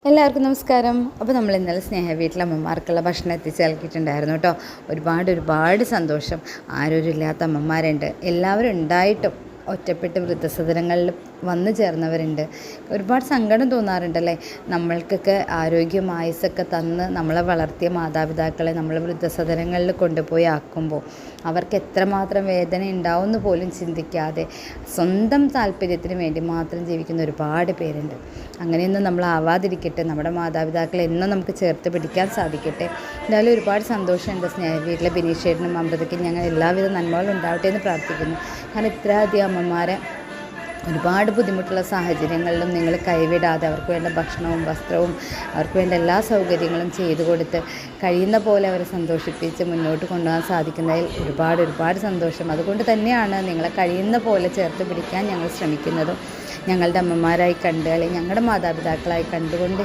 എല്ലാവർക്കും നമസ്കാരം. അപ്പോൾ നമ്മൾ ഇന്നലെ സ്നേഹ വീട്ടിലമ്മമാർക്കുള്ള ഭക്ഷണം എത്തിച്ച് നൽകിയിട്ടുണ്ടായിരുന്നു കേട്ടോ. ഒരുപാട് സന്തോഷം. ആരോരുമില്ലാത്ത അമ്മമാരുണ്ട്, എല്ലാവരും ഉണ്ടായിട്ടും ഒറ്റപ്പെട്ട് വൃദ്ധസദനങ്ങളിൽ വന്നു ചേർന്നവരുണ്ട്. ഒരുപാട് സങ്കടം തോന്നാറുണ്ടല്ലേ. നമ്മൾക്കൊക്കെ ആരോഗ്യം ആയുസ്സൊക്കെ തന്ന് നമ്മളെ വളർത്തിയ മാതാപിതാക്കളെ നമ്മൾ വൃദ്ധസദനങ്ങളിൽ കൊണ്ടുപോയി ആക്കുമ്പോൾ അവർക്ക് എത്രമാത്രം വേദന ഉണ്ടാവുമെന്ന് പോലും ചിന്തിക്കാതെ സ്വന്തം താല്പര്യത്തിന് വേണ്ടി മാത്രം ജീവിക്കുന്ന ഒരുപാട് പേരുണ്ട്. അങ്ങനെയൊന്നും നമ്മൾ ആവാതിരിക്കട്ടെ. നമ്മുടെ മാതാപിതാക്കളെ എന്നും നമുക്ക് ചേർത്ത് പിടിക്കാൻ സാധിക്കട്ടെ. എന്തായാലും ഒരുപാട് സന്തോഷമുണ്ട്. വീട്ടിലെ ബിനീഷേട്ടനും അമൃതയ്ക്കും ഞങ്ങൾ എല്ലാവിധ നന്മകളും ഉണ്ടാവട്ടെ എന്ന് പ്രാർത്ഥിക്കുന്നു. കാരണം ഇത്രയധികം അമ്മമാരെ ഒരുപാട് ബുദ്ധിമുട്ടുള്ള സാഹചര്യങ്ങളിലും നിങ്ങൾ കൈവിടാതെ അവർക്ക് വേണ്ട ഭക്ഷണവും വസ്ത്രവും അവർക്ക് വേണ്ട എല്ലാ സൗകര്യങ്ങളും ചെയ്തു കൊടുത്ത് കഴിയുന്ന പോലെ അവരെ സന്തോഷിപ്പിച്ച് മുന്നോട്ട് കൊണ്ടുപോകാൻ സാധിക്കുന്നതിൽ ഒരുപാട് സന്തോഷം. അതുകൊണ്ട് തന്നെയാണ് നിങ്ങളെ കഴിയുന്ന പോലെ ചേർത്ത് പിടിക്കാൻ ഞങ്ങൾ ശ്രമിക്കുന്നതും ഞങ്ങളുടെ അമ്മമാരായി കണ്ട് അല്ലെങ്കിൽ ഞങ്ങളുടെ മാതാപിതാക്കളായി കണ്ടുകൊണ്ട്